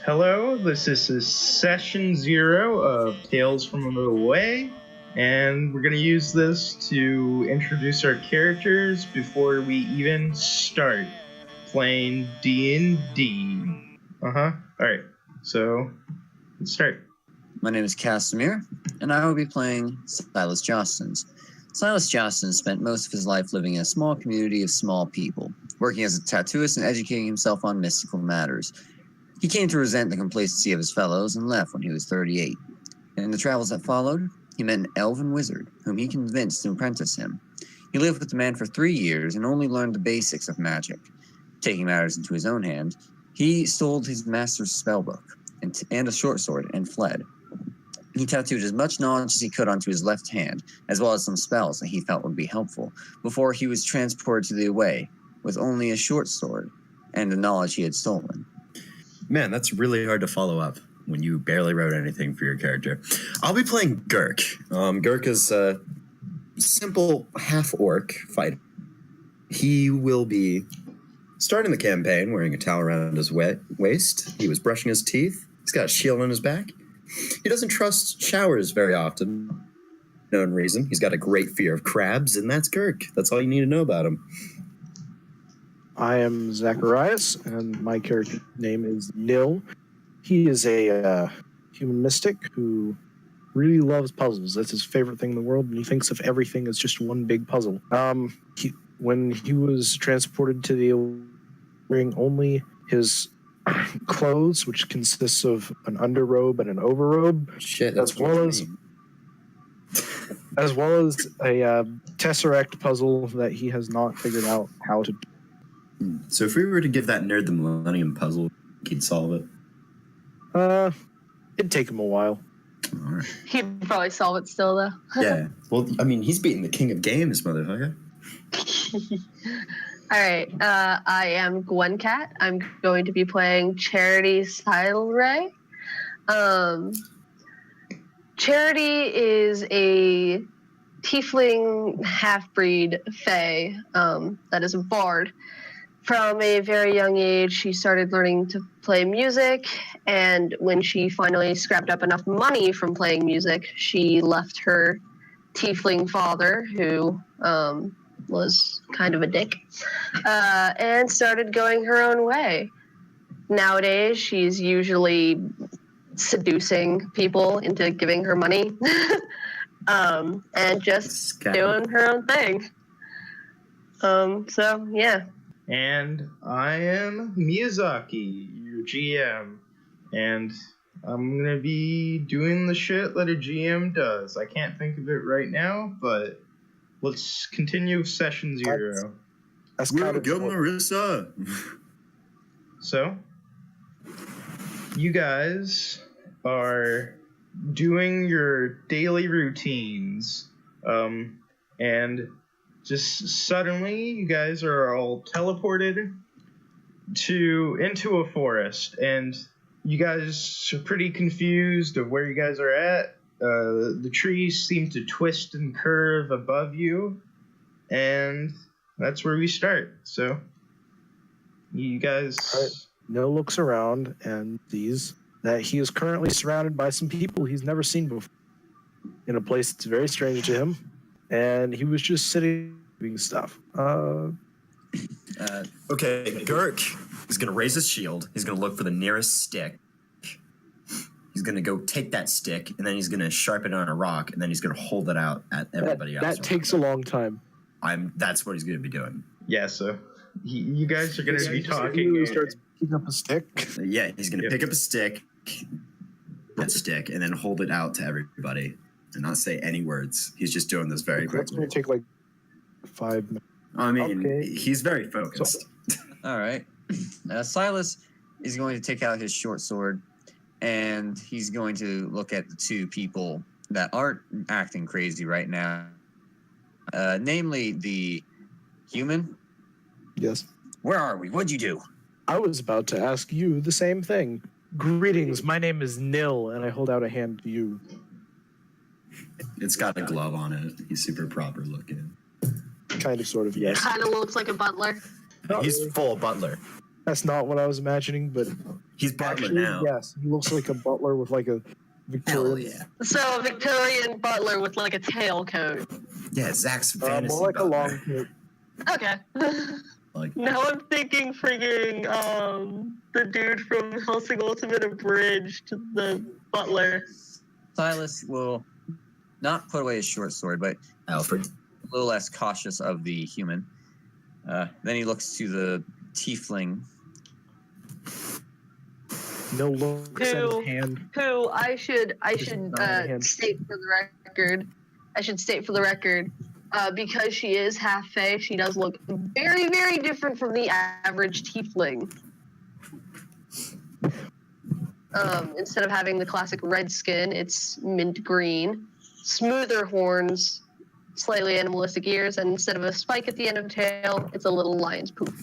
Hello, this is Session 0 of Tales from Another Way, and we're going to use this to introduce our characters before we even start playing D&D. Alright, so let's start. My name is Casimir, and I will be playing Silas Jostens. Silas Jostens spent most of his life living in a small community of small people, working as a tattooist and educating himself on mystical matters. He came to resent the complacency of his fellows and left when he was 38. And in the travels that followed, he met an elven wizard, whom he convinced to apprentice him. He lived with the man for 3 years and only learned the basics of magic. Taking matters into his own hand, he stole his master's spellbook and a short sword and fled. He tattooed as much knowledge as he could onto his left hand, as well as some spells that he felt would be helpful, before he was transported to the Away with only a short sword and the knowledge he had stolen. Man, that's really hard to follow up when you barely wrote anything for your character. I'll be playing Gurk. Gurk is a simple half-orc fighter. He will be starting the campaign wearing a towel around his waist. He was brushing his teeth. He's got a shield on his back. He doesn't trust showers very often. Known reason. He's got a great fear of crabs, and that's Gurk. That's all you need to know about him. I am Zacharias, and my character name is Nil. He is a human mystic who really loves puzzles. That's his favorite thing in the world, and he thinks of everything as just one big puzzle. When he was transported to the wearing only his clothes, which consists of an underrobe and an overrobe, as well as a tesseract puzzle that he has not figured out how to. So if we were to give that nerd the Millennium Puzzle, he'd solve it? It'd take him a while. All right. He'd probably solve it still, though. Yeah. Well, I mean, he's beating the king of games, motherfucker. All right. I am Gwen Cat. I'm going to be playing Charity Silray. Charity is a tiefling half-breed fae that is a bard. From a very young age, she started learning to play music, and when she finally scrapped up enough money from playing music, she left her tiefling father, who was kind of a dick, and started going her own way. Nowadays, she's usually seducing people into giving her money and just doing her own thing. So, yeah. And I am Miyazaki, your GM, and I'm going to be doing the shit that a GM does. I can't think of it right now, but let's continue Session 0. That's kind of go, Marissa! So, you guys are doing your daily routines, and just suddenly you guys are all teleported into a forest, and you guys are pretty confused of where you guys are at. The trees seem to twist and curve above you, and that's where we start. So you guys... All right. Nil looks around and sees that he is currently surrounded by some people he's never seen before in a place that's very strange to him, and he was just sitting doing stuff. Okay, Girk is going to raise his shield. He's going to look for the nearest stick. He's going to go take that stick, and then he's going to sharpen it on a rock, and then he's going to hold it out at everybody else. That takes a long time. That's what he's going to be doing. Yeah, so you guys are going to be talking. He starts picking up a stick. Yeah, he's going to pick up a stick, and then hold it out to everybody and not say any words. He's just doing this very quickly. That's going to take like 5 minutes. I mean, Okay. he's very focused. All right. Silas is going to take out his short sword, and he's going to look at the two people that aren't acting crazy right now. Namely, the human. Yes. Where are we? What'd you do? I was about to ask you the same thing. Greetings, my name is Nil, and I hold out a hand to you. It's got a glove on it. He's super proper looking. Kind of, sort of, yes. Kind of looks like a butler. He's full butler. That's not what I was imagining, but He's butler actually, now. yes, he looks like a butler with like a Hell Victorian. yeah. So a Victorian butler with like a tailcoat. Yeah, Zach's fantasy More like a butler. long coat. Okay. Like, Now I'm thinking freaking the dude from Helsing Ultimate Abridged, the butler. Silas will not put away his short sword, but Alfred. a little less cautious of the human. Then he looks to the tiefling. No looks at his hand. Who I should not a hand. state for the record. I should state for the record, because she is half fae, she does look very, very different from the average tiefling. Instead of having the classic red skin, it's mint green, smoother horns, slightly animalistic ears, and instead of a spike at the end of the tail, it's a little lion's poop.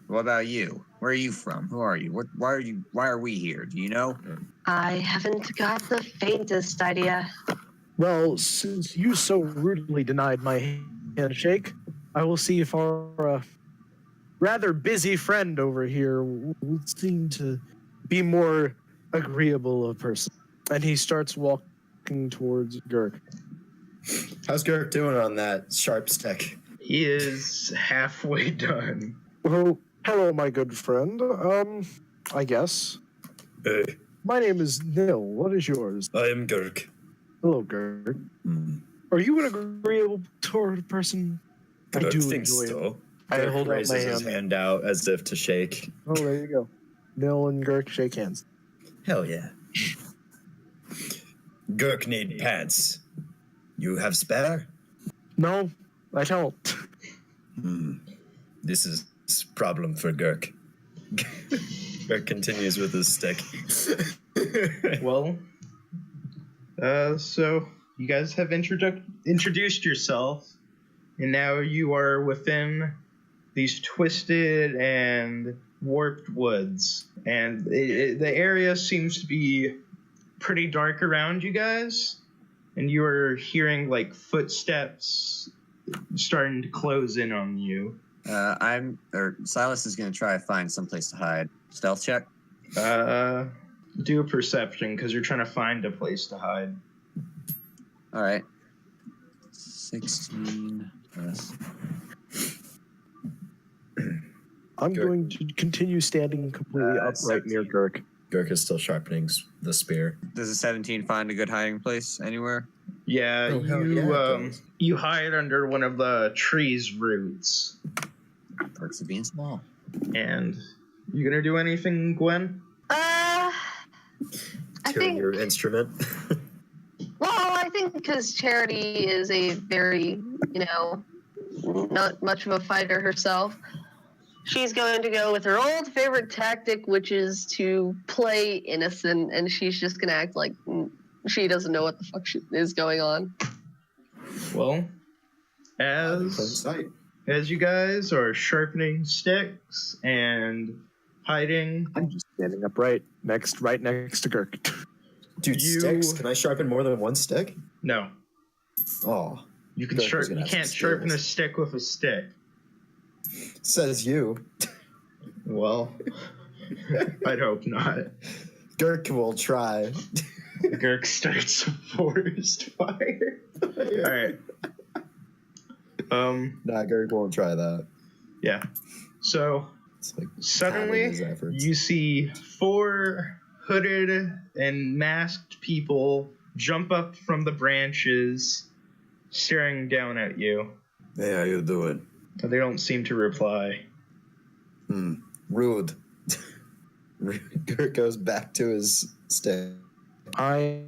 What about you? Where are you from? Who are you? Why are we here? Do you know? I haven't got the faintest idea. Well, since you so rudely denied my handshake, I will see if our rather busy friend over here will seem to be more agreeable a person. And he starts walking towards Girk. How's Girk doing on that sharp stick? He is halfway done. Oh, hello, my good friend. I guess. Hey, My name is Nil. What is yours? I am Girk. Hello, Girk. Mm. Are you an agreeable toward person? I do think enjoy it. so. I Girk hold out raises my his hand. hand out as if to shake. Oh, there you go. Nil and Girk shake hands. Hell yeah. Girk need pants. You have spare? No, I don't. This is a problem for Girk. Girk continues with his stick. Well, so you guys have introduced yourself, and now you are within these twisted and warped woods, and the area seems to be pretty dark around you guys, and you are hearing like footsteps starting to close in on you. Silas is going to try to find someplace to hide. Stealth check. Do a perception because you're trying to find a place to hide. All right. 16 plus. I'm Girk. going to continue standing completely upright near Girk. Girk is still sharpening the spear. Does a 17 find a good hiding place anywhere? Yeah, Oh, hell yeah, it does. you hide under one of the tree's roots. Perks of being small. And you gonna do anything, Gwen? I Tune think, your instrument. well, I think because Charity is a very, not much of a fighter herself, she's going to go with her old favorite tactic, which is to play innocent, and she's just going to act like she doesn't know what the fuck is going on. Well, As you guys are sharpening sticks and hiding, I'm just standing up right next to Girk. Dude, sticks? Can I sharpen more than one stick? No. Oh. You can't sharpen a stick with a stick. Says you. Well, I'd hope not. Girk will try. Girk starts a forest fire. Alright. Nah, Girk won't try that. Yeah. So Like suddenly you see 4 hooded and masked people jump up from the branches, staring down at you. Hey, how you doing? They don't seem to reply. Rude. Girk goes back to his stick. I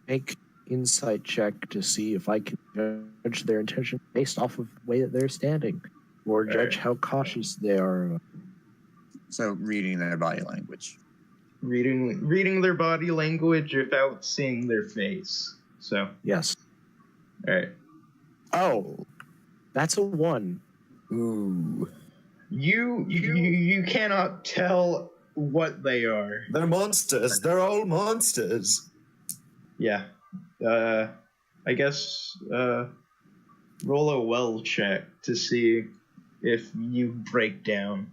make insight check to see if I can judge their intention based off of the way that they're standing, or judge how cautious they are. So reading their body language. Reading their body language without seeing their face. So Yes. all right. Oh, that's a 1. Ooh. You cannot tell what they are. They're monsters. They're all monsters. Yeah. I guess roll a well check to see if you break down.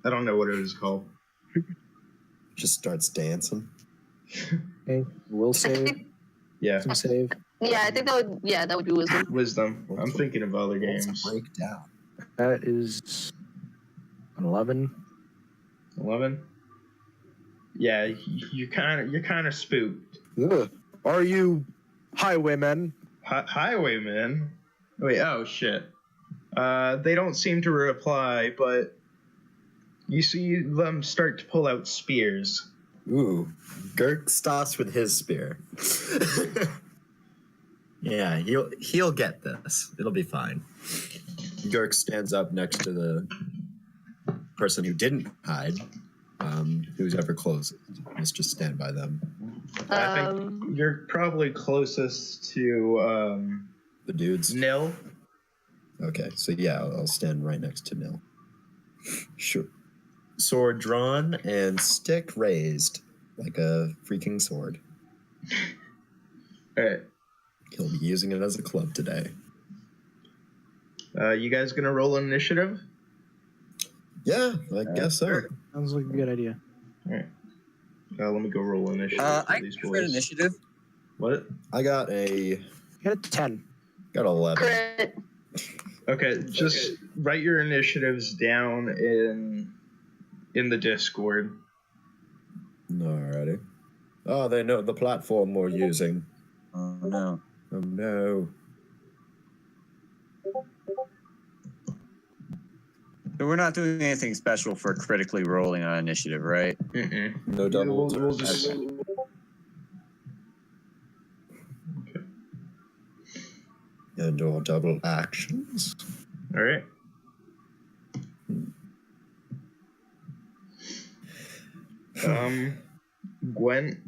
I don't know what it is called. Just starts dancing. Okay, will save. Yeah. Some save. Yeah, I think that would be wisdom. Wisdom. I'm thinking of other games. Break down. That is an 11. 11. Yeah, you're kind of spooked. Ugh. Are you highwaymen? Highwaymen? Wait, oh shit. They don't seem to reply, but you see them start to pull out spears. Ooh. Girk stops with his spear. Yeah, he'll get this. It'll be fine. Girk stands up next to the person who didn't hide. Who's ever closest. Let's just stand by them. I think you're probably closest to The dudes. Nil. Okay, so yeah, I'll stand right next to Nil. Sure. Sword drawn and stick raised like a freaking sword. All right. He'll be using it as a club today. You guys gonna roll initiative? Yeah, I guess so. Sounds like a good idea. All right. Let me go roll initiative for I these can boys. initiative. What? I got You got a 10. 11. Crit. Okay, just write your initiatives down in the Discord. Alrighty. Oh, they know the platform we're using. Oh no. Oh no. So we're not doing anything special for critically rolling on initiative, right? Mm-mm. No doubles. We'll just. Okay. And or double actions. All right. Gwen,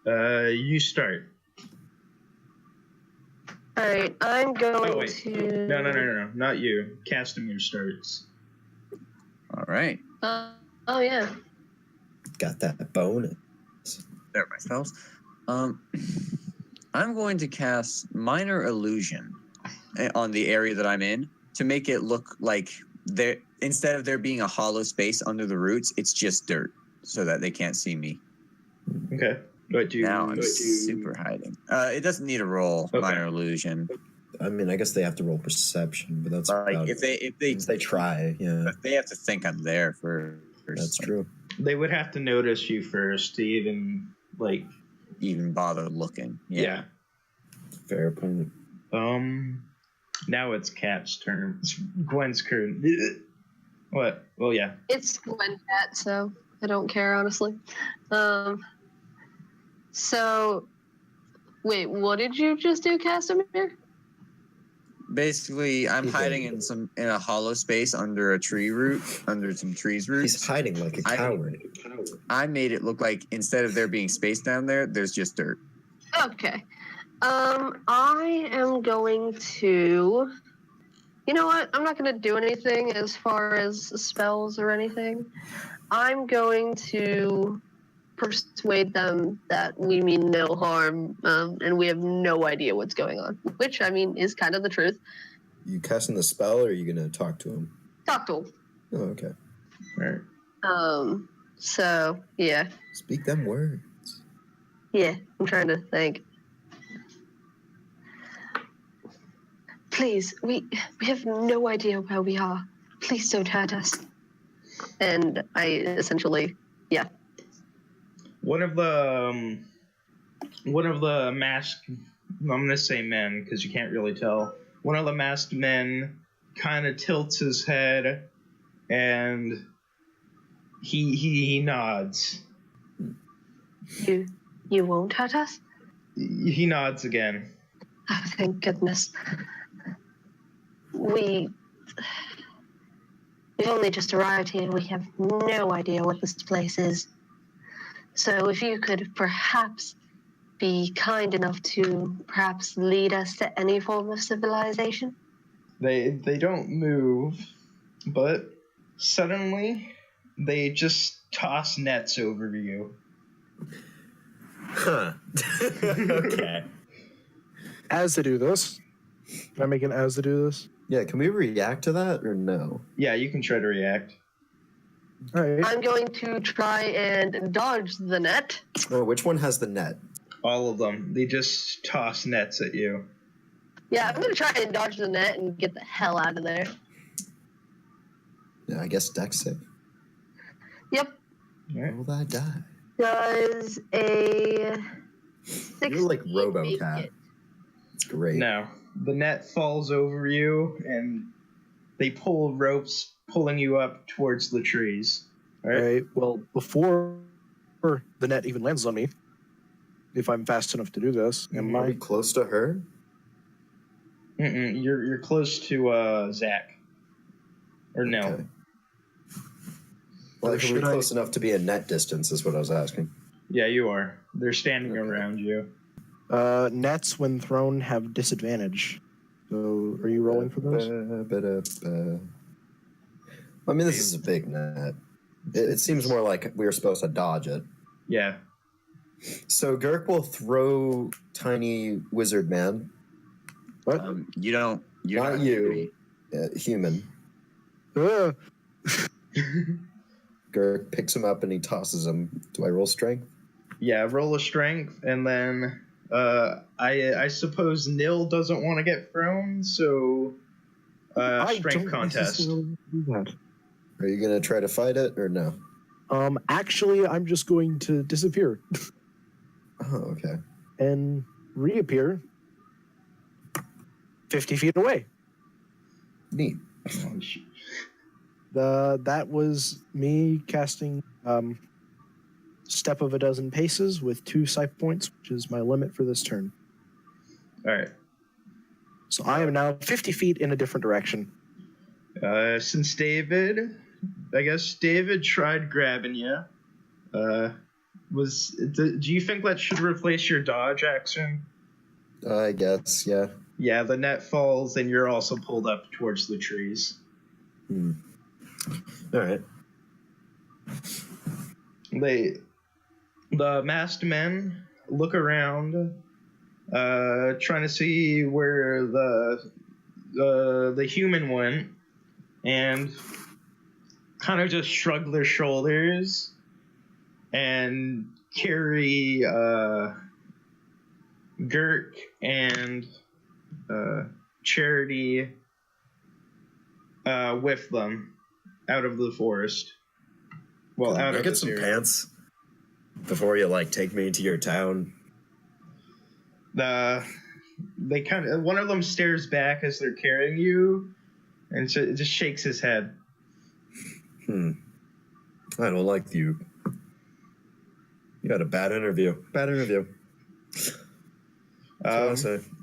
you start. All right, I'm going Oh, wait. to. No, not you. Castamere starts. All right. Oh yeah. Got that bonus. There are my spells. I'm going to cast Minor Illusion on the area that I'm in to make it look like there, instead of there being a hollow space under the roots, it's just dirt so that they can't see me. Okay. But Now I'm super hiding. It doesn't need a roll, Okay. Minor Illusion. I mean, I guess they have to roll perception, but that's Like about if they try, yeah. they have to think I'm there for That's true. They would have to notice you first to even even bother looking. Yeah. Fair point. Now it's Cat's turn. It's Gwen's turn. What? Well, yeah. It's Gwen Cat, so I don't care honestly. So, wait, what did you just do, Castamere? Basically, I'm hiding in a hollow space under a tree root, under some trees roots. He's hiding like a coward. I made it look like instead of there being space down there, there's just dirt. Okay. I am going to You know what? I'm not going to do anything as far as spells or anything. I'm going to persuade them that we mean no harm, and we have no idea what's going on, which, I mean, is kind of the truth. You casting the spell, or are you going to talk to him? Talk to him. Oh, okay. All right. So, yeah. Speak them words. Yeah, I'm trying to think. Please, we have no idea where we are. Please don't hurt us. And I essentially, yeah. One of the masked, I'm gonna say men because you can't really tell. One of the masked men kind of tilts his head, and he nods. You won't hurt us? He nods again. Oh, thank goodness. We've only just arrived here. We have no idea what this place is. So if you could perhaps be kind enough to perhaps lead us to any form of civilization? They don't move, but suddenly they just toss nets over you. Huh. Okay. As to do this, can I make an as to do this? Yeah, can we react to that or no? Yeah, you can try to react. All right. I'm going to try and dodge the net. Oh, which one has the net? All of them. They just toss nets at you. Yeah, I'm going to try and dodge the net and get the hell out of there. Yeah, I guess Dex save. Yep. Right. Will I die? Does a 16 You're like make RoboCat. it? It's great. No. The net falls over you, and they pull ropes, pulling you up towards the trees. All right. Well, before the net even lands on me, if I'm fast enough to do this, am Are we I? close to her? You're close to Zach. Or no. Okay. Well, Or are we should I- close enough to be a net distance is what I was asking. Yeah, you are. They're standing around you. Nets, when thrown, have disadvantage. So, are you rolling for those? I mean, this is a big net. It seems more like we were supposed to dodge it. Yeah. So Girk will throw tiny wizard man, What? You don't. You're not you, human. Uh, Girk picks him up and he tosses him. Do I roll strength? Yeah, roll a strength, and then I suppose Nil doesn't want to get thrown, so I strength don't contest. necessarily do that. Are you going to try to fight it or no? Actually, I'm just going to disappear Oh, okay. and reappear 50 feet away. Neat. Oh, shoot. That was me casting Step of a Dozen Paces with 2 sight points, which is my limit for this turn. All right. So I am now 50 feet in a different direction. Since David tried grabbing you. Do you think that should replace your dodge action? I guess, yeah. Yeah, the net falls, and you're also pulled up towards the trees. All right. The masked men look around, trying to see where the human went, and kind of just shrug their shoulders and carry Girk and Charity with them out of the forest. Well, out of get this some area. pants before you take me to your town. They kind of, one of them stares back as they're carrying you, and so it just shakes his head. I don't like you. You had a bad interview. Bad interview.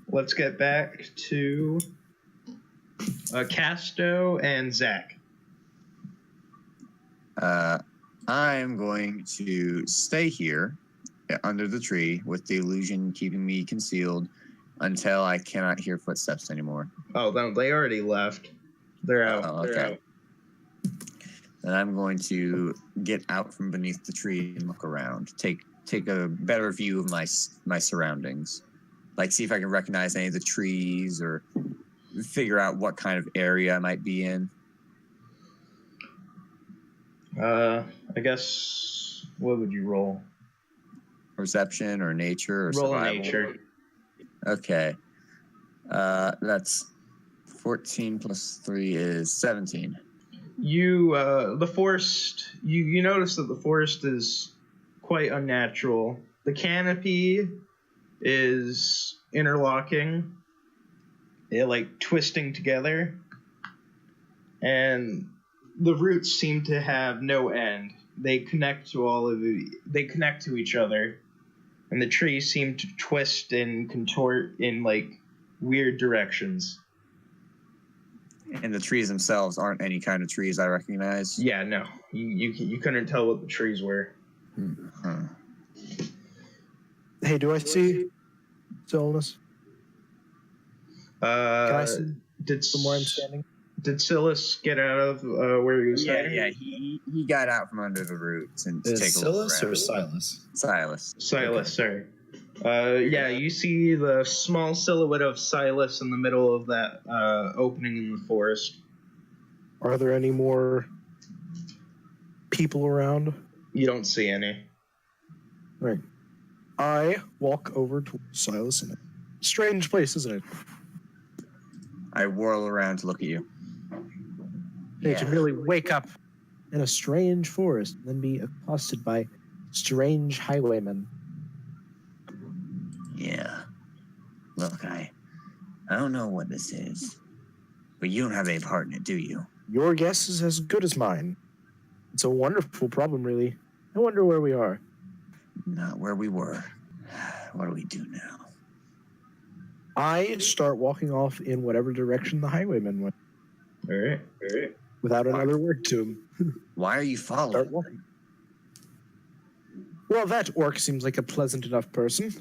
Let's get back to Casto and Zach. I'm going to stay here under the tree with the illusion keeping me concealed until I cannot hear footsteps anymore. Oh, no, they already left. They're out. Oh, They're okay. out. Then I'm going to get out from beneath the tree and look around. Take a better view of my surroundings. Like, see if I can recognize any of the trees or figure out what kind of area I might be in. I guess, what would you roll? Perception or nature or Roll a survival? nature. Okay. That's 14 plus 3 is 17. The forest, you notice that the forest is quite unnatural. The canopy is interlocking, like twisting together, and the roots seem to have no end. They connect to each other, and the trees seem to twist and contort in like weird directions. And the trees themselves aren't any kind of trees I recognize. Yeah, no, you couldn't tell what the trees were. Huh. Hey, do I see Silnus? Can I see from where I'm standing? Did Silas get out of where he was hiding? Yeah, he got out from under the roots and Is take a look Silas around. or Silas? Silas. Silas, sorry. Yeah, you see the small silhouette of Silas in the middle of that opening in the forest. Are there any more people around? You don't see any. Right. I walk over to Silas in a strange place, isn't it? I whirl around to look at you. They to really wake up in a strange forest and then be accosted by strange highwaymen. Yeah. Look, I don't know what this is, but you don't have any part in it, do you? Your guess is as good as mine. It's a wonderful problem, really. I wonder where we are. Not where we were. What do we do now? I start walking off in whatever direction the highwaymen went. All right. Without another word to him. Why are you Start following? walking. Well, that orc seems like a pleasant enough person.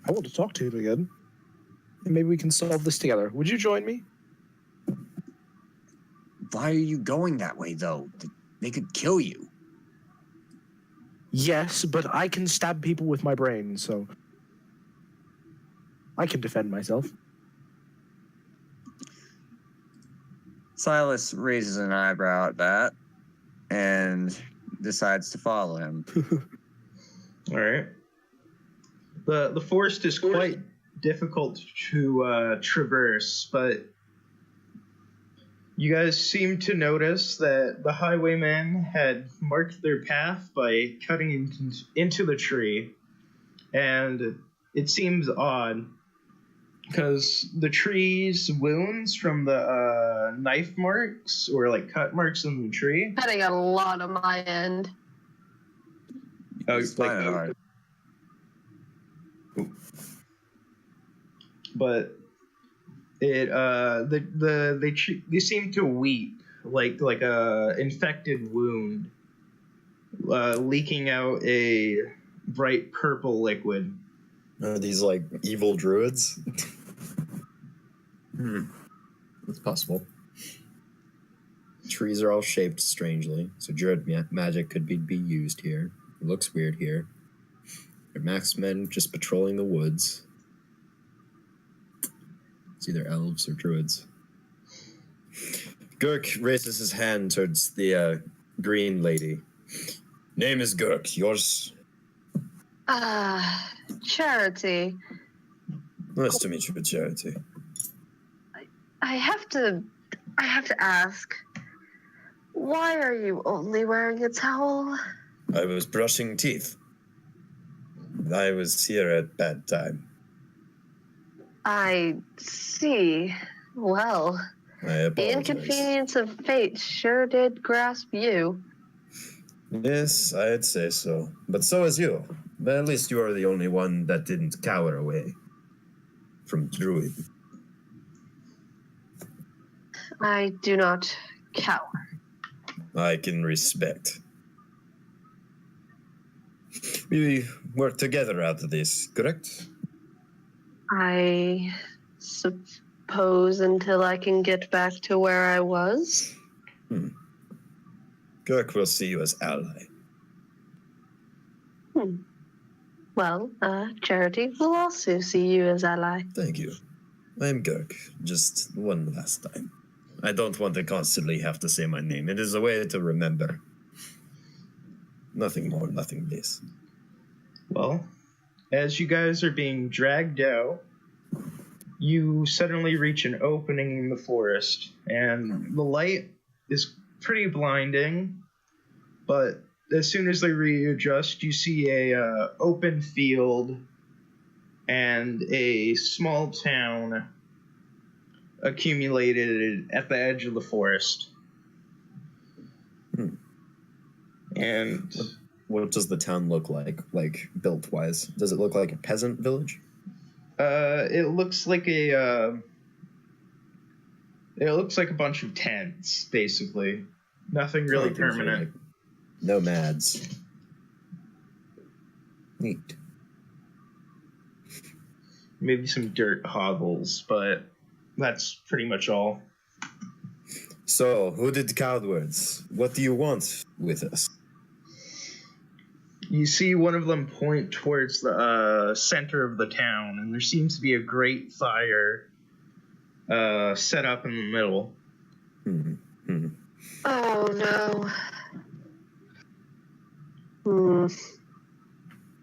I want to talk to him again. And maybe we can solve this together. Would you join me? Why are you going that way, though? They could kill you. Yes, but I can stab people with my brain, so I can defend myself. Silas raises an eyebrow at that and decides to follow him. All right. The forest is quite difficult to traverse, but you guys seem to notice that the highwaymen had marked their path by cutting into the tree, and it seems odd because the tree's wounds from the knife marks or like cut marks in the tree. Cutting out a lot on my end. Oh, It's like, fine, alright. but it they seem to weep like a infected wound, leaking out a bright purple liquid. Are these like evil druids? That's possible. Trees are all shaped strangely, so druid magic could be used here. It looks weird here. They're maxmen just patrolling the woods. It's either elves or druids. Gurk raises his hand towards the green lady. Name is Gurk. Yours? Charity. Nice to meet you, Charity. I have to ask, why are you only wearing a towel? I was brushing teeth. I was here at bad time. I see. Well, I the apologize. inconvenience of fate sure did grasp you. Yes, I'd say so. But so is you. But at least you are the only one that didn't cower away from druid. I do not cower. I can respect. We work together out of this, correct? I suppose until I can get back to where I was. Girk will see you as ally. Well, Charity will also see you as ally. Thank you. I am Girk. Just one last time. I don't want to constantly have to say my name. It is a way to remember. Nothing more, nothing less. Well, as you guys are being dragged out, you suddenly reach an opening in the forest, and the light is pretty blinding, but as soon as they readjust, you see a open field and a small town accumulated at the edge of the forest. And what does the town look like built wise? Does it look like a peasant village? it looks like a bunch of tents, basically. Nothing really permanent. Like nomads. Neat. Maybe some dirt hovels, but that's pretty much all. So, hooded cowherds, what do you want with us? You see one of them point towards the center of the town, and there seems to be a great fire set up in the middle. Mm-hmm. Oh no.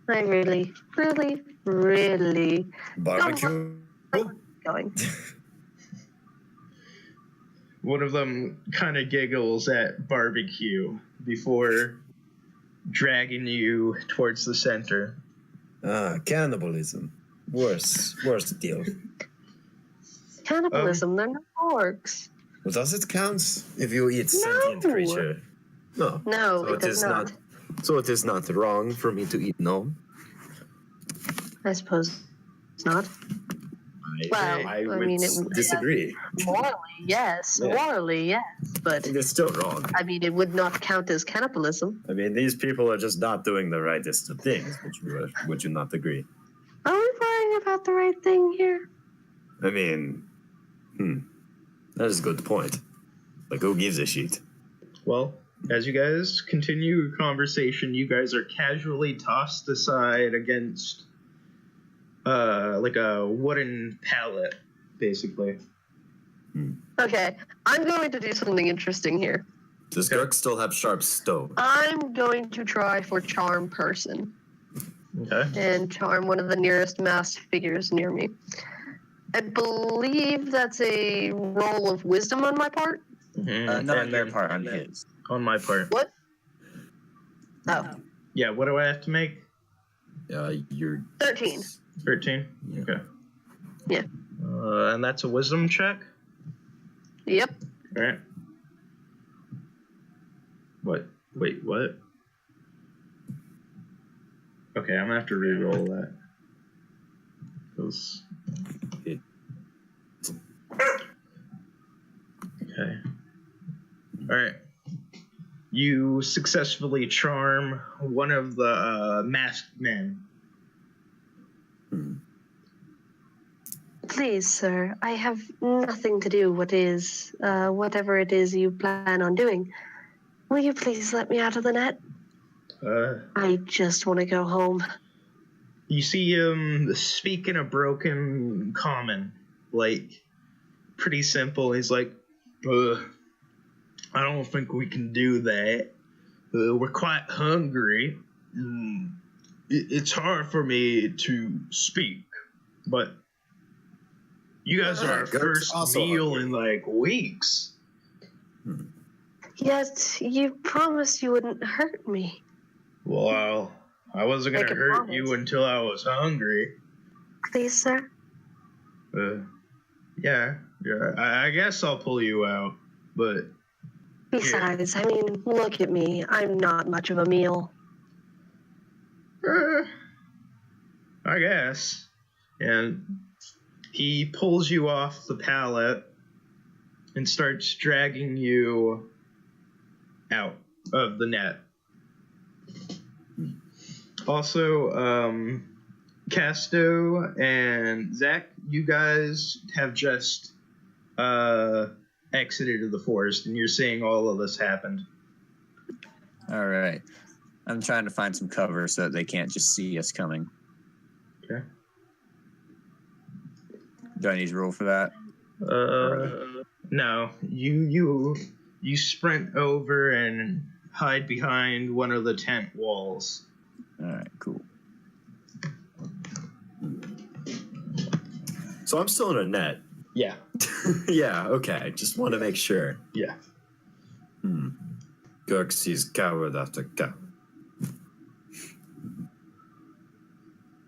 I really Barbecue? going. One of them kind of giggles at barbecue before dragging you towards the center. Ah, cannibalism. Worse deal. Cannibalism, they're not orcs. Well, does it count if you eat sentient creature? No. No, So it does not. So it is not wrong for me to eat gnome. I suppose it's not. Well, I I would mean, it disagree. Morally, yes. Yeah. Morally, yes. But It is still wrong. I mean, it would not count as cannibalism. I mean, these people are just not doing the rightest of things. Would you not agree? Are we worrying about the right thing here? I mean, that is a good point. Like, who gives a shit? Well, as you guys continue your conversation, you guys are casually tossed aside against like a wooden pallet, basically. Okay, I'm going to do something interesting here. Does Girk still have sharp stone? I'm going to try for charm person Okay. and charm one of the nearest masked figures near me. I believe that's a roll of wisdom on my part. Mm-hmm. Not on your part, on his. On my part. What? Oh, Yeah, what do I have to make? You're 13. 13? Yeah. Okay. Yeah. And that's a wisdom check? Yep. Alright. What? Wait, what? Okay, I'm gonna have to re-roll that. 'Cause... Okay. Alright. You successfully charm one of the masked men. Please, sir, I have nothing to do whatever it is you plan on doing. Will you please let me out of the net? I just want to go home. You see him speak in a broken common, like, pretty simple. He's like, I don't think we can do that. We're quite hungry. It's hard for me to speak, but you guys are our first meal in, like, weeks. Yet you promised you wouldn't hurt me. Well, I wasn't going to hurt promise. you until I was hungry. Please, sir? Yeah, I guess I'll pull you out, but... Besides, I mean, look at me. I'm not much of a meal. I guess. And he pulls you off the pallet and starts dragging you out of the net. Also, Casto and Zach, you guys have just exited the forest, and you're seeing all of this happen. All right. I'm trying to find some cover so that they can't just see us coming. Okay. Do I need to roll for that? No. You sprint over and hide behind one of the tent walls. All right, cool. So I'm still in a net. Yeah. Yeah, okay. Just want to make sure. Yeah. Gurk sees coward after cow.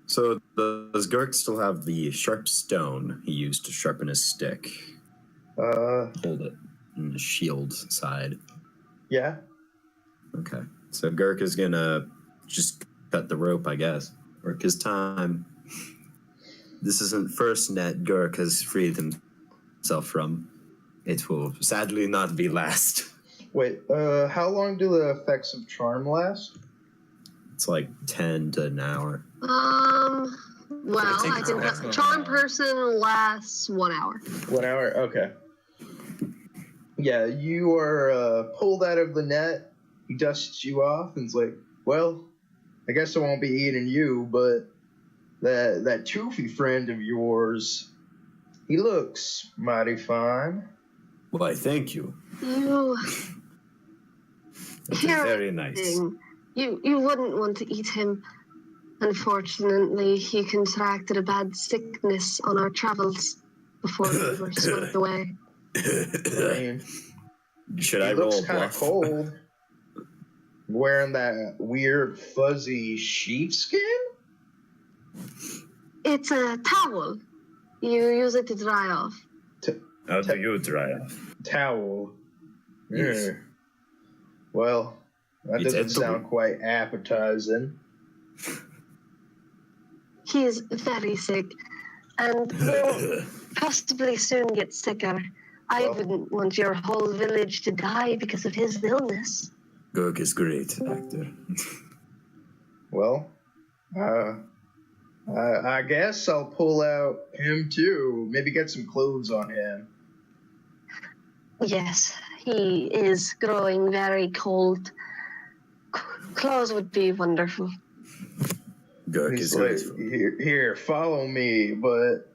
So does Gurk still have the sharp stone he used to sharpen his stick? Hold it in the shield side. Yeah. Okay. So Gurk is gonna just cut the rope, I guess. Work his time. This isn't first net Gurk has freed himself from. It will sadly not be last. Wait, how long do the effects of charm last? It's like 10 to an hour. Well, I take think it that charm person lasts 1 hour. 1 hour? Okay. Yeah, you are pulled out of the net. He dusts you off and is like, well, I guess I won't be eating you, but that toothy friend of yours, he looks mighty fine. Why, thank you. You That's Here very nice. thing. You wouldn't want to eat him. Unfortunately, he contracted a bad sickness on our travels before we were swept away. I mean, Should he I roll looks a kind of bluff? cold. Wearing that weird fuzzy sheepskin? It's a towel. You use it to dry off. How do you dry off? Towel. Yes. Well, that It's doesn't edible. sound quite appetizing. He is very sick, and will possibly soon get sicker. I Well- wouldn't want your whole village to die because of his illness. Gurk is great actor. Well, I guess I'll pull out him too. Maybe get some clothes on him. Yes, he is growing very cold. Clothes would be wonderful. Gurk He's is like, great. here, follow me, but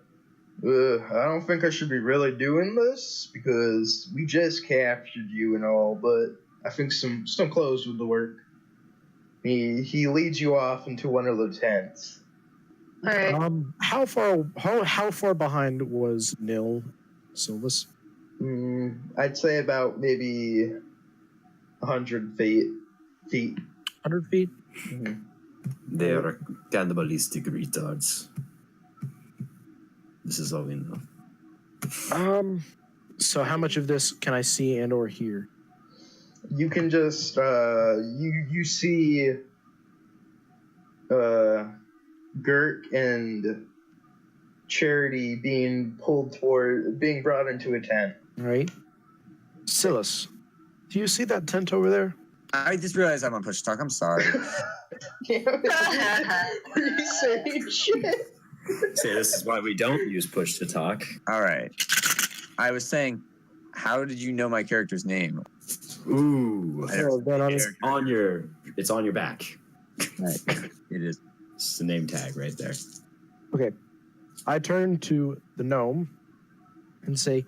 I don't think I should be really doing this because we just captured you and all, but I think some clothes would work. He leads you off into one of the tents. All right. How far behind was Nil? Silvis? I'd say about maybe 100 feet. 100 feet? Mhm. They are cannibalistic retards. This is all we know. So how much of this can I see and or hear? You can just you see Gert and Charity being brought into a tent. All right. Silas, do you see that tent over there? I just realized I'm on push talk. I'm sorry. You saying shit? Say this is why we don't use push to talk. All right. I was saying, how did you know my character's name? Ooh, Oh, then on his- it's on your back. It is. It's the name tag right there. Okay. I turn to the gnome and say,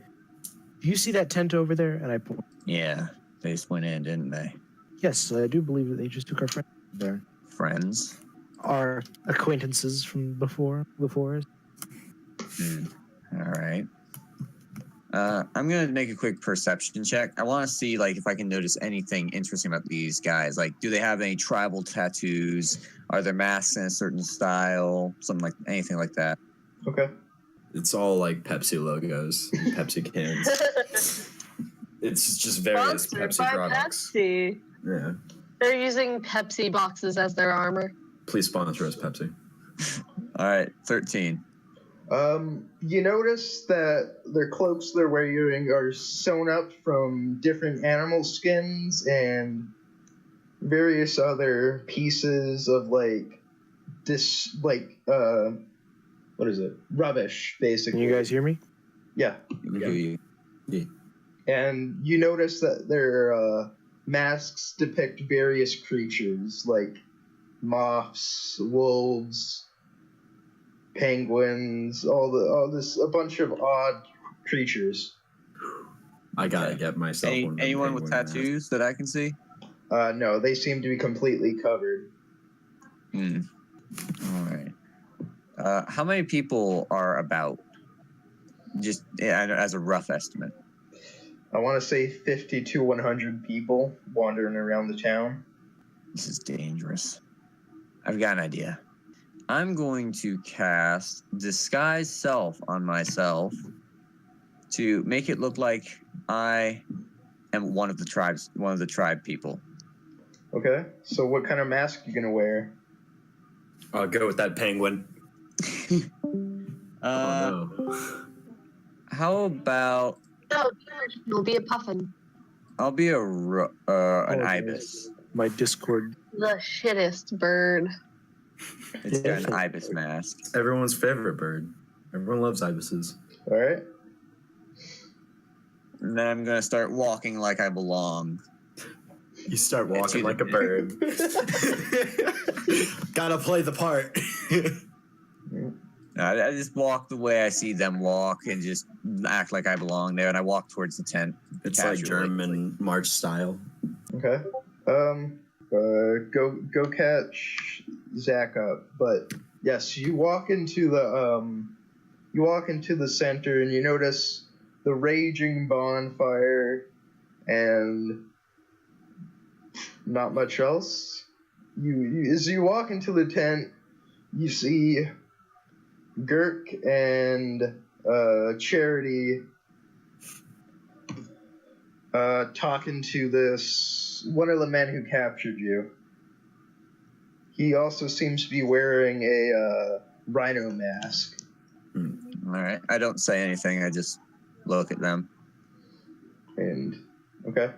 do you see that tent over there? And I point. Yeah, they just went in, didn't they? Yes, I do believe that they just took our friend there. Friends. Our acquaintances from before the forest. All right. I'm gonna make a quick perception check. I want to see if I can notice anything interesting about these guys. Do they have any tribal tattoos? Are their masks in a certain style? Anything like that. Okay. It's all Pepsi logos, Pepsi cans. It's just various Sponsored Pepsi by products. Pepsi. Yeah. They're using Pepsi boxes as their armor. Please sponsor us, Pepsi. All right, 13. You notice that their cloaks they're wearing are sewn up from different animal skins and various other pieces of what is it? Rubbish, basically. Can you guys hear me? Yeah. We hear you. Yeah. And you notice that their masks depict various creatures like moths, wolves, penguins, a bunch of odd creatures. I gotta get myself one. Anyone with tattoos that I can see? No, they seem to be completely covered. All right. How many people are about? Just as a rough estimate. I want to say 50 to 100 people wandering around the town. This is dangerous. I've got an idea. I'm going to cast Disguise Self on myself to make it look like I am one of the tribe people. Okay, so what kind of mask are you gonna wear? I'll go with that penguin. Oh no. How about? No, George, you'll be a puffin. I'll be an ibis. My Discord. The shittest bird. It's got an ibis mask. Everyone's favorite bird. Everyone loves ibises. All right. And then I'm gonna start walking like I belong. You start walking like a bird. Gotta play the part. I just walk the way I see them walk and just act like I belong there. And I walk towards the tent. It's casually. like German march style. Okay. Go catch Zach up. But yes, you walk into the center and you notice the raging bonfire and not much else. As you walk into the tent, you see Girk and Charity talking to one of the men who captured you. He also seems to be wearing a rhino mask. All right. I don't say anything. I just look at them. And okay.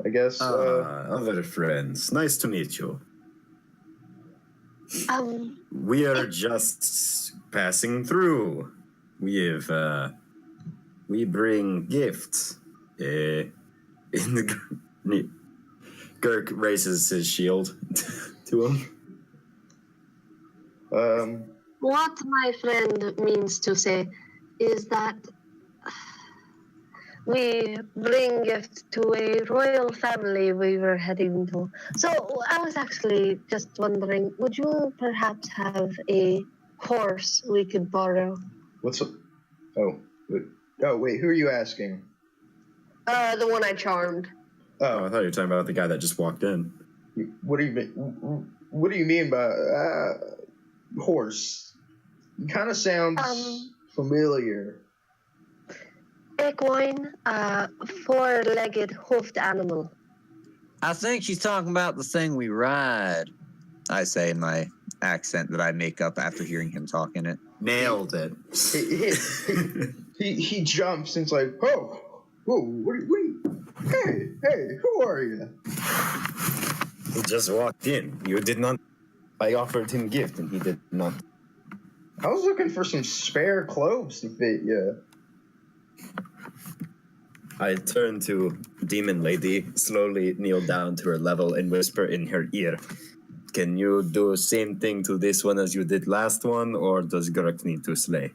I guess. Other friends, nice to meet you. We are just passing through. We bring gifts. Girk raises his shield to him. What my friend means to say is that we bring gifts to a royal family we were heading to. So I was actually just wondering, would you perhaps have a horse we could borrow? Wait, who are you asking? The one I charmed. Oh, I thought you were talking about the guy that just walked in. What do you mean? What do you mean by horse? It kind of sounds familiar. Equine, four-legged hoofed animal. I think she's talking about the thing we ride. I say in my accent that I make up after hearing him talk in it. Nailed it. He jumps and it's like, whoa, hey, who are you? He just walked in. You did not. I offered him gift and he did not. I was looking for some spare clothes to fit you. I turn to Demon Lady, slowly kneel down to her level and whisper in her ear. Can you do the same thing to this one as you did last one, or does Gurk need to slay?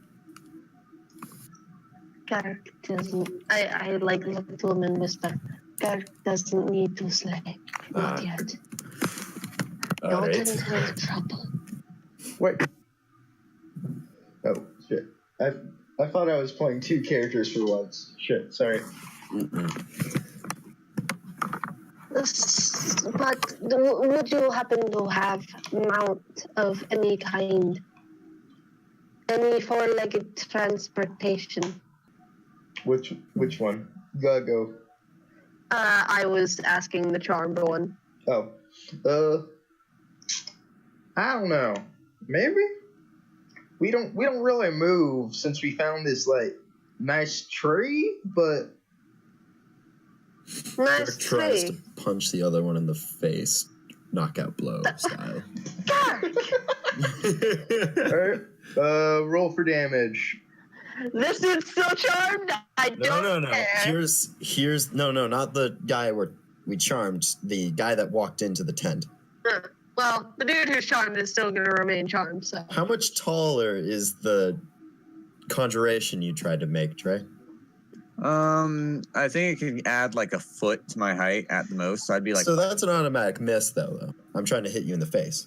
Gark doesn't. I like look to him and whisper. Gark doesn't need to slay. Not yet. Not Right. until trouble. Wait. Oh shit! I thought I was playing two characters for once. Shit, sorry. But would you happen to have mount of any kind? Any four-legged transportation? Which one? You gotta go. I was asking the charmed one. Oh. I don't know. Maybe? We don't really move since we found this like nice tree, but Nice Gurk tries tree. to punch the other one in the face. knockout blow style. Alright. Roll for damage. This dude's still charmed. I don't No. care. Here's no, not the guy we charmed. The guy that walked into the tent. Well, the dude who's charmed is still going to remain charmed. So How much taller is the conjuration you tried to make, Trey? I think it can add like a foot to my height at the most. So I'd be like, So that's an automatic miss, though. I'm trying to hit you in the face.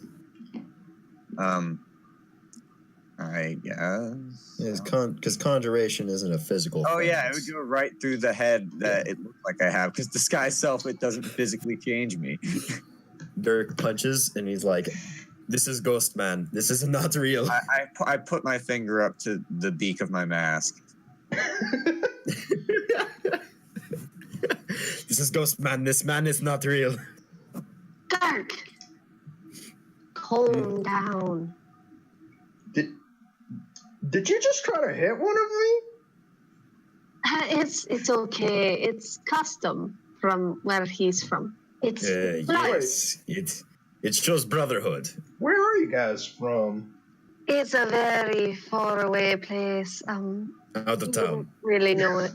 I guess. Because conjuration isn't a physical. Oh thing. yeah, it would go right through the head that it looked like I have. Because disguise self, it doesn't physically change me. Dirk punches, and he's like, "This is Ghost Man. This is not real." I put my finger up to the beak of my mask. This is Ghost Man. This man is not real. Dark. Calm down. Did you just try to hit one of me? It's okay. It's custom from where he's from. It's Yes, it shows brotherhood. Where are you guys from? It's a very far away place. Out of you town. don't really know it.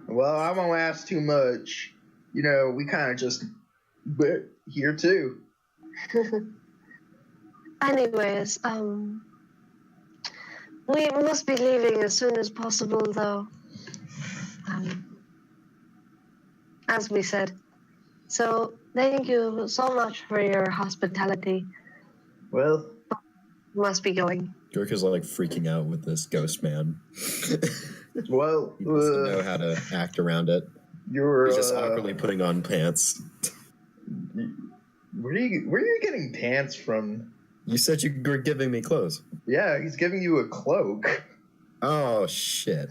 Well, I won't ask too much. You know, we kind of just we're here too. Anyways, we must be leaving as soon as possible, though. As we said. So, thank you so much for your hospitality. Well, Must be going. Dirk is like freaking out with this ghost man. well, He doesn't know how to act around it. you're He's just awkwardly putting on pants. where are you getting pants from? You said you were giving me clothes. Yeah, he's giving you a cloak. Oh shit!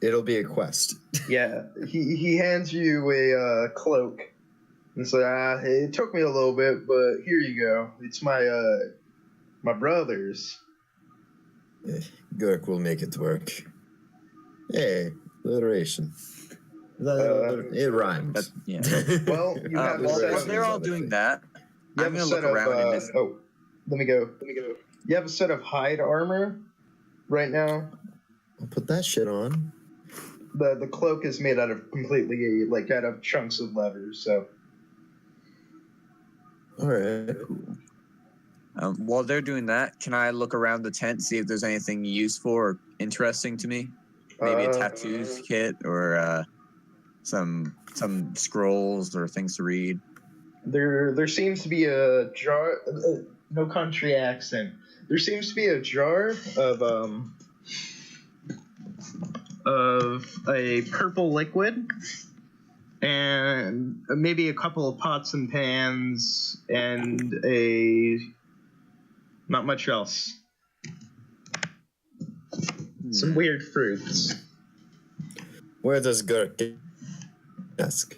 It'll be a quest. Yeah, he hands you a cloak and says, it took me a little bit, but here you go. It's my brother's. Gurk will make it work. Hey, alliteration. It rhymes. Yeah. Well, you have a While set they're all other doing thing. that, you I'm have a gonna look set of, around and just. oh, let me go. You have a set of hide armor right now. I'll put that shit on. The cloak is made out of completely out of chunks of leather. So All right. While they're doing that, can I look around the tent, see if there's anything useful or interesting to me? Maybe a tattoos kit or some scrolls or things to read. there seems to be a jar. No country accent. There seems to be a jar of a purple liquid, and maybe a couple of pots and pans, and not much else. Some weird fruits. Where does Gurk get mask?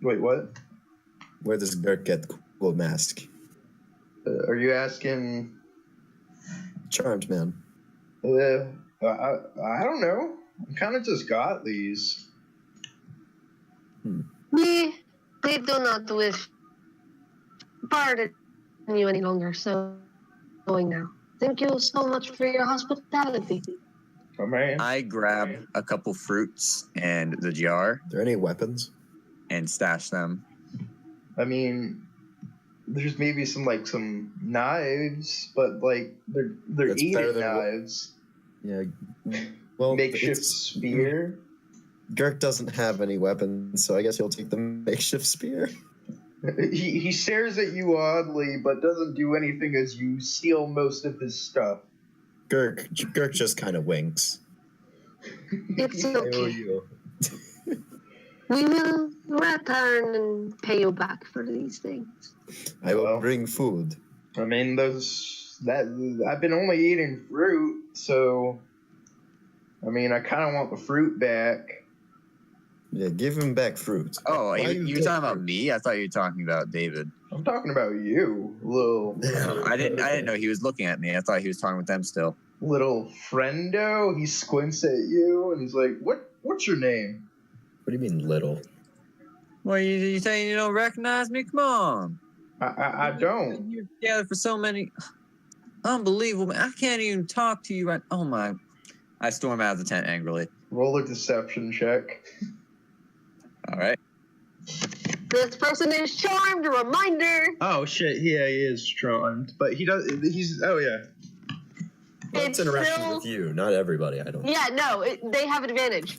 Wait, what? Where does Gurk get cool mask? Are you asking? Charmed man. I don't know. I kind of just got these. We do not wish pardon you any longer, so going now. Thank you so much for your hospitality. Oh man. I grab a couple fruits and the jar Are there any weapons? and stash them. I mean, there's maybe some knives, but they're That's better eating than knives. Yeah. Well, Makeshift spear. Gurk doesn't have any weapons, so I guess he'll take the makeshift spear. He stares at you oddly, but doesn't do anything as you steal most of his stuff. Gurk just kind of winks. It's I owe okay. you. We will return and pay you back for these things. I will Well. bring food. I mean, I've been only eating fruit, so I mean, I kind of want the fruit back. Yeah, give him back fruit. Oh, Why you you were take talking about fruit? me? I thought you were talking about David. I'm talking about you, little I didn't know he was looking at me. I thought he was talking with them still. little friendo. He squints at you and he's like, "What's your name?" What do you mean little? Well, you saying you don't recognize me? Come on. I don't. We've been here together for so many... Unbelievable, man. I can't even talk to you right... Oh, my... I storm out of the tent angrily. Roll a deception check. All right. This person is charmed. A reminder. Oh shit! Yeah, he is charmed, but he does. He's. Oh yeah. Well, It's it's interaction still- with you, not everybody. I don't. Yeah, no, they have advantage.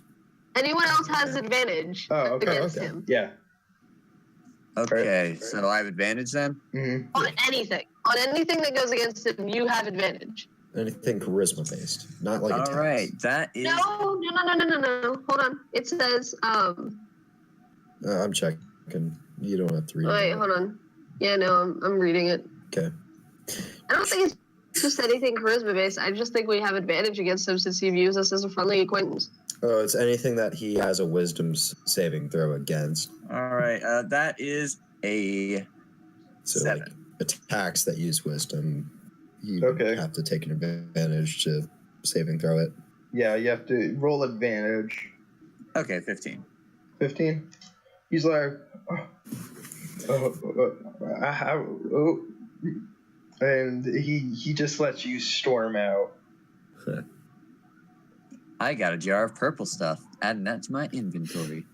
Anyone else has advantage Oh, okay. against Okay. him Yeah. Okay, so I have advantage then? Mm-hmm. on anything. On anything that goes against him, you have advantage. Anything charisma based, not like All attacks. right, that is... No. Hold on. It says I'm checking. You don't have to read wait, it. hold on. Yeah, no, I'm reading it. Okay. I don't think it's just anything charisma based. I just think we have advantage against him since he views us as a friendly acquaintance. Oh, it's anything that he has a wisdom saving throw against. All right, that is a So 7. like attacks that use wisdom, you Okay. have to take an advantage to saving throw it. Yeah, you have to roll advantage. Okay, 15. 15. He's like, and he just lets you storm out. I got a jar of purple stuff. Adding that to my inventory.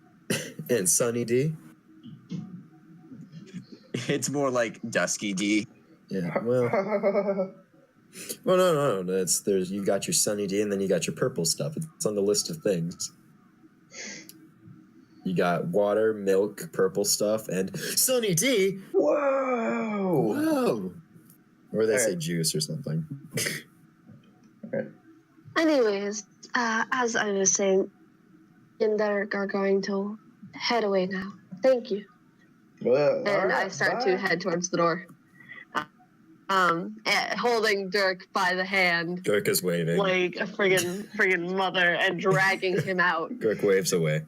And Sunny D. It's more like Dusky D. Yeah. Well, no. There's you got your Sunny D, and then you got your purple stuff. It's on the list of things. You got water, milk, purple stuff, and Sunny D. Whoa! Whoa! Or they say Alright. juice or something. Anyways, as I was saying, and Derek are going to head away now. Thank you. Well, And alright, I start bye. to head towards the door. Holding Dirk by the hand Girk is waving. like a friggin' mother and dragging him out. Girk waves away.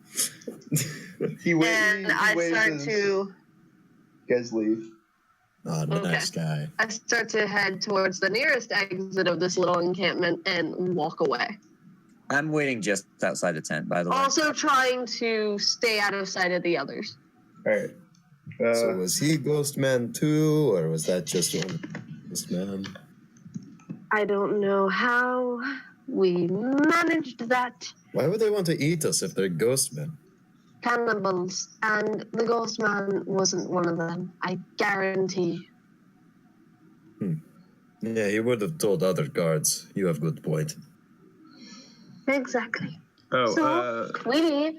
He waves. And I start to You guys leave. Oh, nice guy. I start to head towards the nearest exit of this little encampment and walk away. I'm waiting just outside the tent, by the way. Also trying to stay out of sight of the others. All right. So was he Ghost Man too, or was that just one Ghost Man? I don't know how we managed that. Why would they want to eat us if they're Ghost Men? Cannibals, and the ghost man wasn't one of them. I guarantee. Yeah, he would have told other guards. You have good point. Exactly. Oh, So we leave,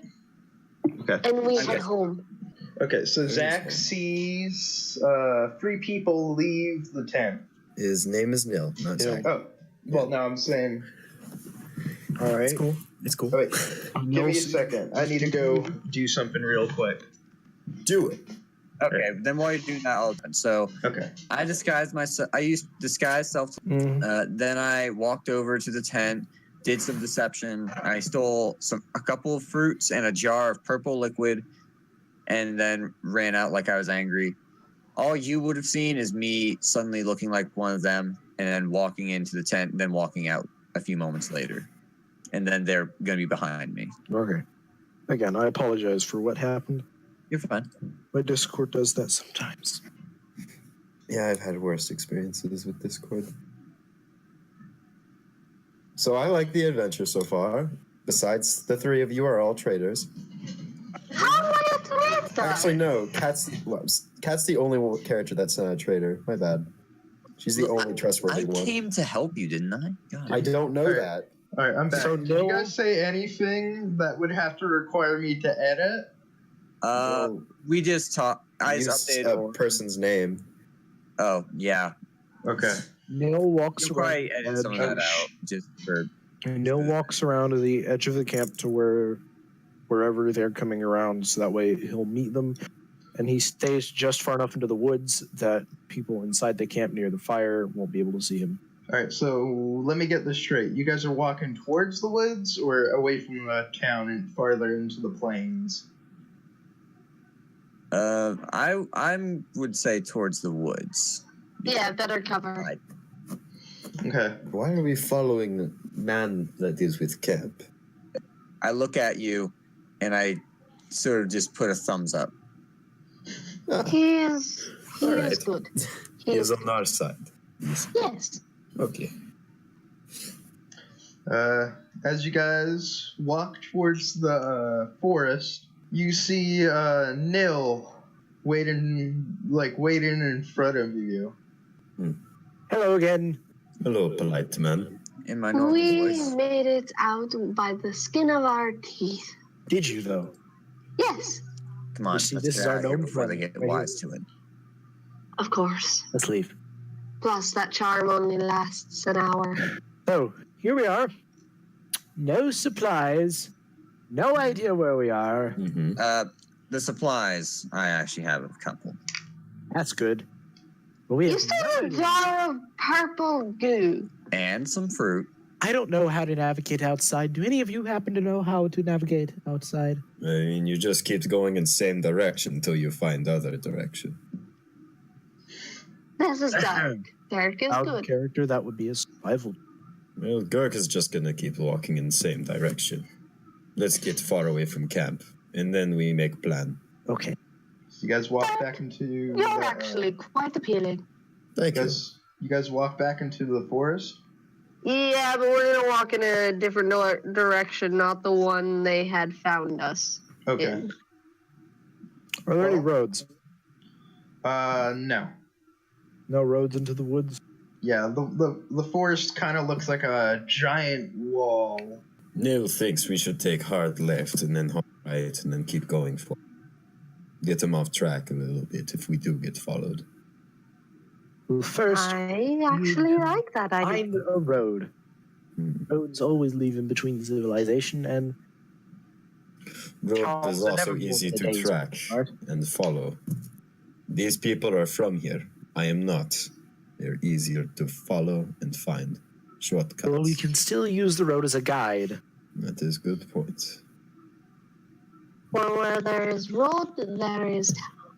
okay. and we Okay. head home. Okay, so Very Zach cool. sees 3 people leave the tent. His name is Nil, not Yeah. Zach. Oh, well, no, I'm saying. All right. It's cool. It's cool. Oh, wait, give me a second. I need to go do something real quick. Do it. Okay, then while you're doing that, I'll done. So Okay. I disguised myself. I used disguise self. Then I walked over to the tent, did some deception. I stole a couple of fruits and a jar of purple liquid, and then ran out like I was angry. All you would have seen is me suddenly looking like one of them, and then walking into the tent, and then walking out a few moments later. And then they're going to be behind me. Okay. Again, I apologize for what happened. You're fine. My Discord does that sometimes. Yeah, I've had worse experiences with Discord. So I like the adventure so far. Besides, the 3 of you are all traitors. How am I a traitor? Actually, no. Kat's the only character that's not a traitor. My bad. She's the only trustworthy I one. came to help you, didn't I? God. I don't know Alright. that. All right, I'm back. So Did no- you guys say anything that would have to require me to edit? Well, We just talked. I use updated. a person's name. Oh, yeah. Okay. Neil walks You'll around. probably edit some of that out just for. Neil walks around to the edge of the camp to wherever they're coming around, so that way he'll meet them. And he stays just far enough into the woods that people inside the camp near the fire won't be able to see him. All right, so let me get this straight. You guys are walking towards the woods or away from the town and farther into the plains? I would say towards the woods. Yeah, better cover. Right. Okay. Why are we following the man that is with camp? I look at you, and I sort of just put a thumbs up. He is Alright. good. He is on our side. Yes. Okay. As you guys walk towards the forest, you see Nil waiting in front of you. Hello again. Hello, polite man. In my normal We voice. made it out by the skin of our teeth. Did you, though? Yes, Come on, You see, let's this get is out our of here gnome before they friend, get right wise to it. of course. Let's leave. Plus, that charm only lasts an hour. So, here we are. No supplies. No idea where we are. Mm-hmm. The supplies, I actually have a couple. That's good. But we You have still have a jar of purple goo. And some fruit. I don't know how to navigate outside. Do any of you happen to know how to navigate outside? I mean, you just keep going in the same direction until you find other direction. This is dark. Dark is Out of good. character, that would be a survival. Well, Gurk is just gonna keep walking in the same direction. Let's get far away from camp, and then we make plan. Okay. You guys walk back into. You're actually quite appealing. Thank you. You guys walk back into the forest. Yeah, but we're gonna walk in a different direction, not the one they had found us Okay. in. Are there any Well- roads? No. No roads into the woods? Yeah, the forest kind of looks like a giant wall. Neil thinks we should take hard left and then hard right and then keep going for. Get him off track a little bit if we do get followed. Well, first, I actually like that idea. find a road. Hmm. Roads always leave in between civilization and Road Charles, is I also never easy knew to the days track apart. and follow. These people are from here. I am not. They're easier to follow and find. Shortcuts. well, you can still use the road as a guide. That is good point. For where there is road, there is town.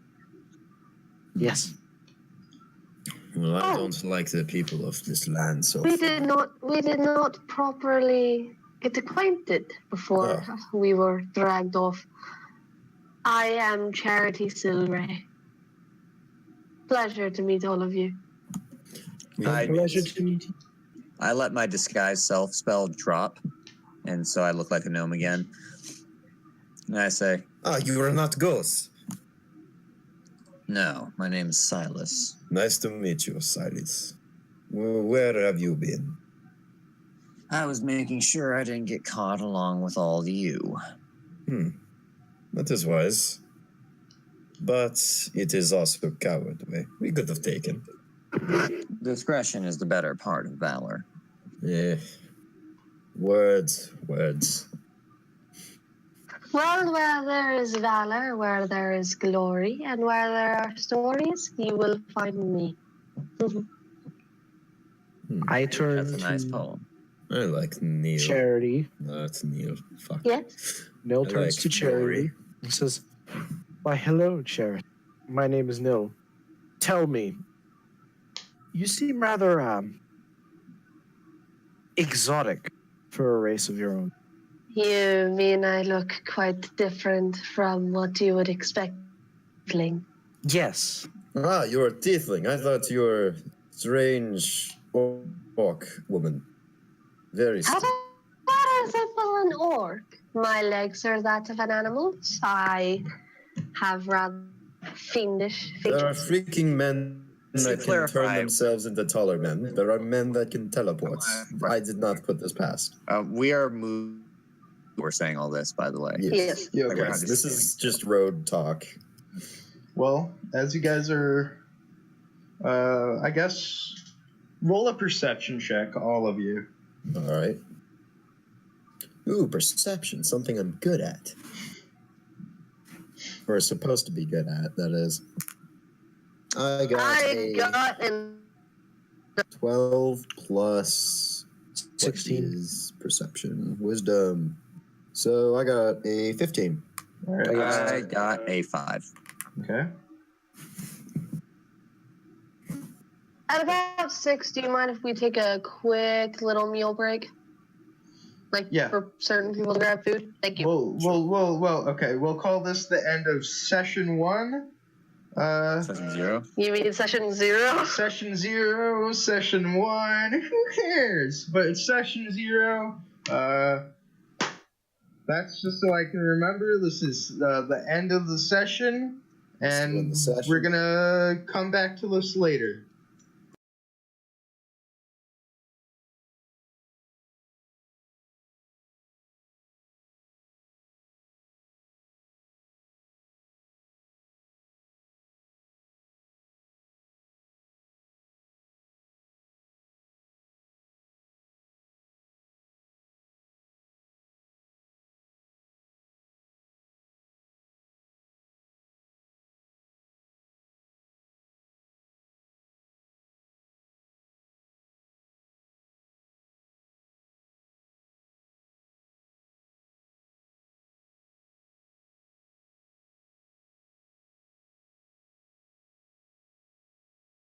Yes. Well, I Oh. don't like the people of this land so We far. did not properly get acquainted before we were dragged off. I am Charity Silray. Pleasure to meet all of you. I- Pleasure to meet you. I let my disguise self spell drop, and so I look like a gnome again. And I say, Ah, you are not Ghost. no, my name is Silas. Nice to meet you, Silas. Well, where have you been? I was making sure I didn't get caught along with all of you. That is wise. But it is also cowardly. We could have taken. Discretion is the better part of valor. Yeah. Words. Well, where there is valor, where there is glory, and where there are stories, you will find me. I turn That's a nice to poem. I like Neil. Charity. That's Neil. Fuck. Yes? Nil I turns like to Charity and says, "Why, hello, Charity. My name is Nil. Tell me, you seem rather exotic for a race of your own." You mean I look quite different from what you would expect, Ling? Yes. Ah, you're a tiefling. I thought you were a strange orc woman. Very How strange. about resemble an orc? My legs are that of an animal. I have rather fiendish There are features. freaking men To that can clarify- turn themselves into taller men. There are men that can teleport. I did not put this past. We are we're saying all this, by the way. Yes. Yeah, Like, we're okay. not This is just road talk. Well, as you guys are, I guess, roll a perception check, all of you. All right. Ooh, perception, something I'm good at. Or supposed to be good at, that is. I got I a got an 12 plus 16. What is perception? Wisdom. So I got a 15. All right. I got a 5. Okay. At about 6, do you mind if we take a quick little meal break? Like Yeah. for certain people to grab food? Thank you. Well, okay. We'll call this the end of session 1. Session 0. You mean session 0? Session 0, session 1, who cares? But it's session 0. That's just so I can remember. This is the end of the session, and we're gonna come back to this later.